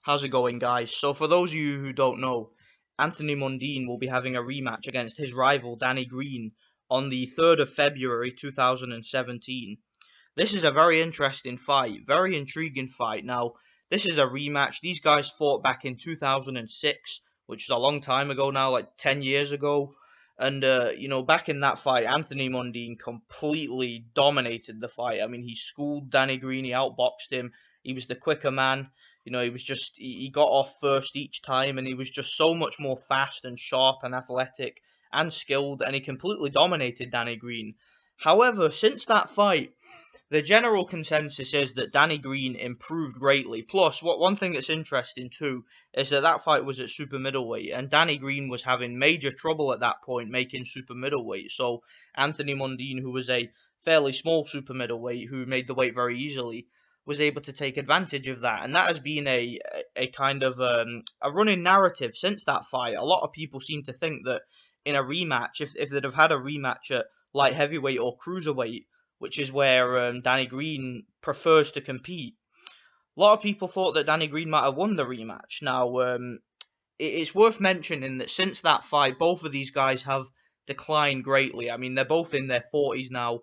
How's it going, guys? So, for those of you who don't know, Anthony Mundine will be having a rematch against his rival Danny Green on the 3rd of February 2017. This is a very interesting fight, very intriguing fight. Now, this is a rematch. These guys fought back in 2006, which is a long time ago now, like 10 years ago. And, back in that fight, Anthony Mundine completely dominated the fight. I mean, he schooled Danny Green, he outboxed him. He was the quicker man. He got off first each time, and he was just so much more fast and sharp and athletic and skilled, and he completely dominated Danny Green. However, since that fight, the general consensus is that Danny Green improved greatly. Plus, one thing that's interesting too is that fight was at super middleweight, and Danny Green was having major trouble at that point making super middleweight. So Anthony Mundine, who was a fairly small super middleweight who made the weight very easily, was able to take advantage of that, and that has been a kind of a running narrative since that fight. A lot of people seem to think that in a rematch, if they'd have had a rematch at light heavyweight or cruiserweight, which is where Danny Green prefers to compete. A lot of people thought that Danny Green might have won the rematch. Now, it's worth mentioning that since that fight, both of these guys have declined greatly. I mean, they're both in their 40s now.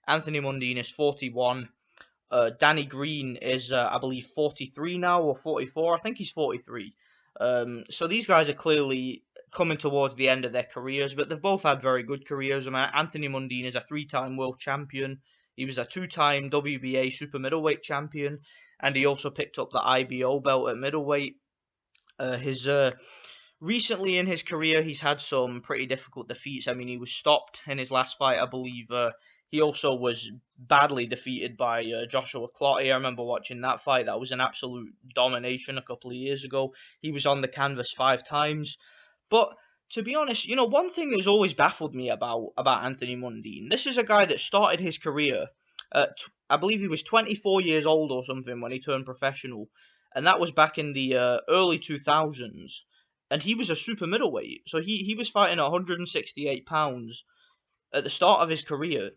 Anthony Mundine is 41. Danny Green is, I believe, 43 now or 44. I think he's 43. So these guys are clearly coming towards the end of their careers, but they've both had very good careers. I mean, Anthony Mundine is a three-time world champion. He was a two-time WBA super middleweight champion, and he also picked up the IBO belt at middleweight. His Recently in his career, he's had some pretty difficult defeats. I mean, he was stopped in his last fight, I believe. He also was badly defeated by Joshua Clottey. I remember watching that fight. That was an absolute domination a couple of years ago. He was on the canvas 5 times. But to be honest, one thing that's always baffled me about Anthony Mundine, this is a guy that started his career I believe he was 24 years old or something when he turned professional, and that was back in the early 2000s. And he was a super middleweight, so he was fighting at 168 pounds at the start of his career,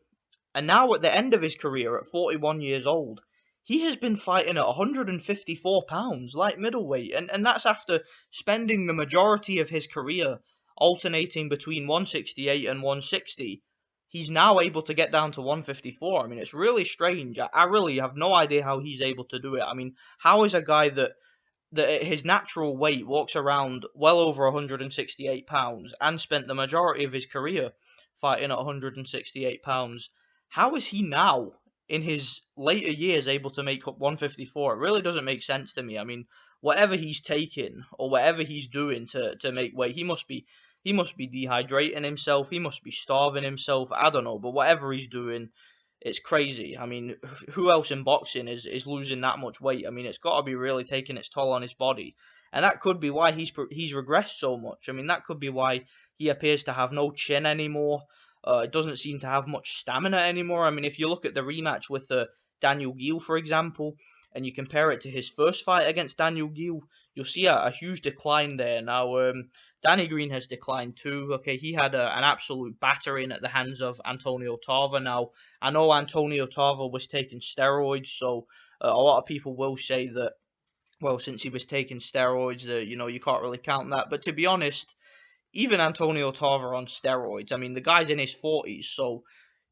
and now at the end of his career at 41 years old, he has been fighting at 154 pounds light middleweight, and that's after spending the majority of his career alternating between 168 and 160. He's now able to get down to 154. I mean, it's really strange. I really have no idea how he's able to do it. I mean, how is a guy that at his natural weight walks around well over 168 pounds and spent the majority of his career fighting at 168 pounds? How is he now, in his later years, able to make up 154? It really doesn't make sense to me. I mean, whatever he's taking or whatever he's doing to make weight, he must be dehydrating himself. He must be starving himself. I don't know, but whatever he's doing, it's crazy. I mean, who else in boxing is losing that much weight? I mean, it's got to be really taking its toll on his body, and that could be why he's regressed so much. I mean, that could be why he appears to have no chin anymore. Doesn't seem to have much stamina anymore. I mean, if you look at the rematch with Daniel Geale, for example, and you compare it to his first fight against Daniel Geale, you'll see a huge decline there. Now, Danny Green has declined too. Okay, he had an absolute battering at the hands of Antonio Tarver. Now, I know Antonio Tarver was taking steroids, so a lot of people will say that, well, since he was taking steroids, you can't really count that. But to be honest, even Antonio Tarver on steroids, I mean, the guy's in his 40s, so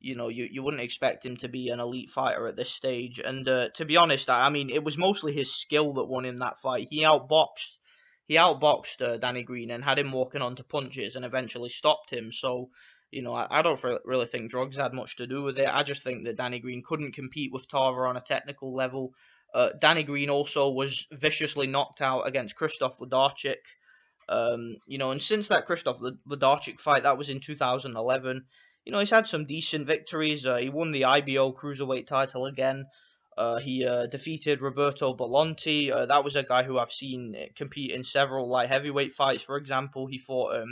you wouldn't expect him to be an elite fighter at this stage. And to be honest, I mean, it was mostly his skill that won him that fight. He outboxed Danny Green and had him walking onto punches and eventually stopped him. So, I don't really think drugs had much to do with it. I just think that Danny Green couldn't compete with Tarver on a technical level. Danny Green also was viciously knocked out against Krzysztof Wlodarczyk. And since that Krzysztof Wlodarczyk fight, that was in 2011, he's had some decent victories. He won the IBO Cruiserweight title again. He defeated Roberto Bellonti. That was a guy who I've seen compete in several light heavyweight fights, for example. He fought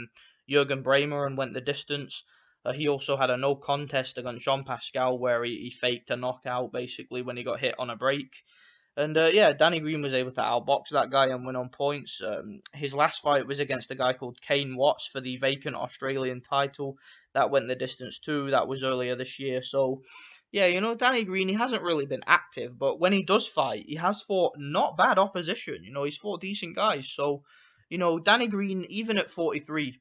Jurgen Bremer and went the distance. He also had a no contest against Jean Pascal where he faked a knockout, basically, when he got hit on a break. And Danny Green was able to outbox that guy and win on points. His last fight was against a guy called Kane Watts for the vacant Australian title. That went the distance too. That was earlier this year. So Yeah, Danny Green, he hasn't really been active, but when he does fight, he has fought not bad opposition. He's fought decent guys. So, Danny Green, even at 43,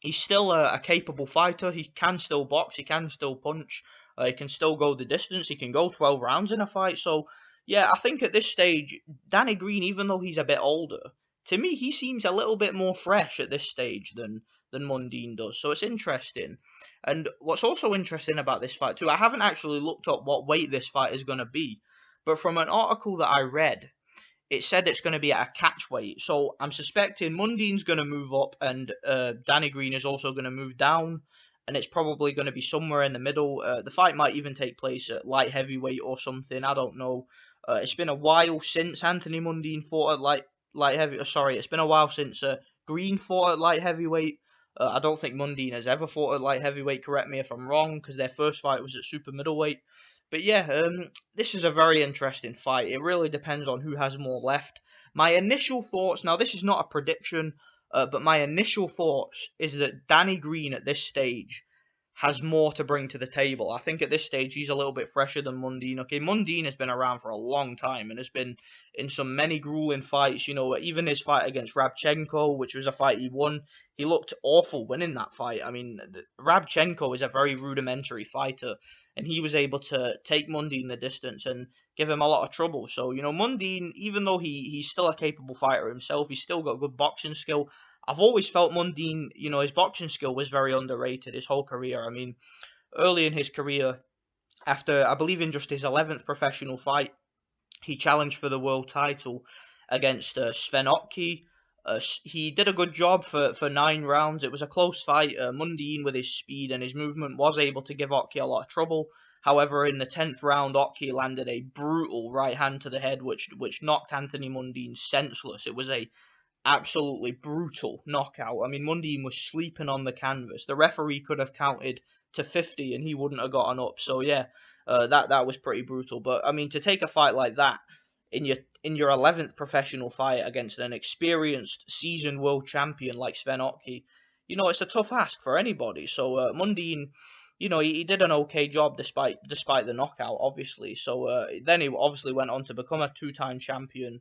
he's still a capable fighter. He can still box. He can still punch. He can still go the distance. He can go 12 rounds in a fight. So, yeah, I think at this stage, Danny Green, even though he's a bit older, to me, he seems a little bit more fresh at this stage than Mundine does. So it's interesting. And what's also interesting about this fight, too, I haven't actually looked up what weight this fight is going to be. But from an article that I read, it said it's going to be at a catch weight. So I'm suspecting Mundine's going to move up and Danny Green is also going to move down. And it's probably going to be somewhere in the middle. The fight might even take place at light heavyweight or something. I don't know. It's been a while since Anthony Mundine fought at light heavy. Sorry, it's been a while since Green fought at light heavyweight. I don't think Mundine has ever fought at light heavyweight. Correct me if I'm wrong, because their first fight was at super middleweight. But yeah, this is a very interesting fight. It really depends on who has more left. My initial thoughts, now this is not a prediction, but my initial thoughts is that Danny Green at this stage has more to bring to the table. I think at this stage he's a little bit fresher than Mundine. Okay, Mundine has been around for a long time and has been in some many grueling fights. Even his fight against Rabchenko, which was a fight he won, he looked awful winning that fight. I mean, Rabchenko is a very rudimentary fighter, and he was able to take Mundine the distance and give him a lot of trouble. So, Mundine, even though he's still a capable fighter himself, he's still got good boxing skill. I've always felt Mundine, his boxing skill was very underrated his whole career. I mean, early in his career, after I believe in just his 11th professional fight, he challenged for the world title against Sven Otke. He did a good job for 9 rounds. It was a close fight. Mundine, with his speed and his movement, was able to give Otke a lot of trouble. However, in the 10th round, Otke landed a brutal right hand to the head, which knocked Anthony Mundine senseless. It was a absolutely brutal knockout. I mean, Mundine was sleeping on the canvas. The referee could have counted to 50 and he wouldn't have gotten up. So yeah, that was pretty brutal. But I mean, to take a fight like that in your 11th professional fight against an experienced, seasoned world champion like Sven Otke, it's a tough ask for anybody. So Mundine, he did an okay job despite the knockout, obviously. So then he obviously went on to become a two-time champion,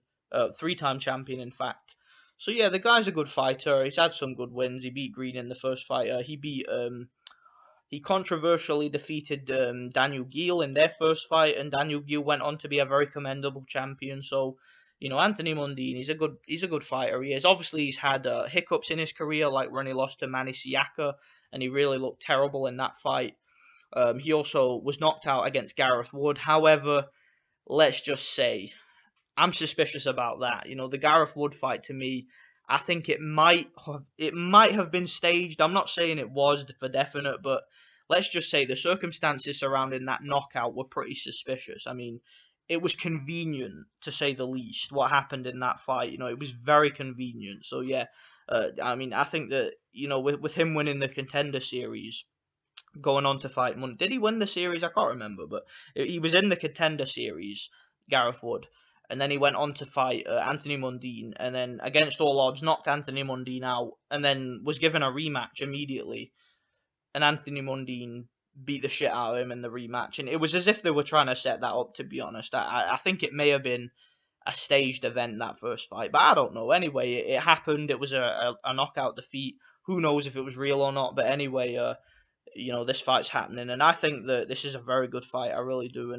three-time champion, in fact. So yeah, the guy's a good fighter. He's had some good wins. He beat Green in the first fight. He controversially defeated Daniel Geale in their first fight, and Daniel Geale went on to be a very commendable champion. So, Anthony Mundine, he's a good fighter. He's had hiccups in his career, like when he lost to Manny Siaka, and he really looked terrible in that fight. He also was knocked out against Gareth Wood. However, let's just say I'm suspicious about that. The Gareth Wood fight, to me, I think it might have been staged. I'm not saying it was for definite, but let's just say the circumstances surrounding that knockout were pretty suspicious. I mean, it was convenient to say the least what happened in that fight. It was very convenient. So yeah, I mean, I think that with him winning the Contender Series, going on to fight Did he win the series? I can't remember, but he was in the Contender Series, Gareth Wood, and then he went on to fight Anthony Mundine, and then against all odds knocked Anthony Mundine out, and then was given a rematch immediately, and Anthony Mundine beat the shit out of him in the rematch, and it was as if they were trying to set that up. To be honest, I think it may have been a staged event, that first fight, but I don't know. Anyway, it happened. It was a knockout defeat. Who knows if it was real or not? But anyway, this fight's happening, and I think that this is a very good fight. I really do,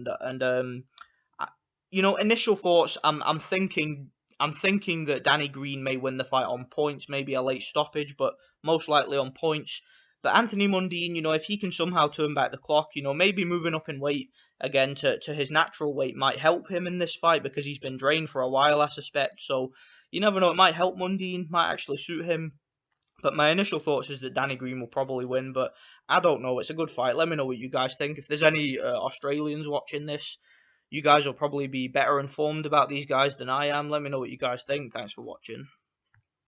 initial thoughts. I'm thinking that Danny Green may win the fight on points, maybe a late stoppage, but most likely on points. But Anthony Mundine, if he can somehow turn back the clock, maybe moving up in weight again to his natural weight might help him in this fight because he's been drained for a while, I suspect. So you never know, it might help Mundine, might actually suit him. But my initial thoughts is that Danny Green will probably win, but I don't know. It's a good fight. Let me know what you guys think. If there's any Australians watching this, you guys will probably be better informed about these guys than I am. Let me know what you guys think. Thanks for watching.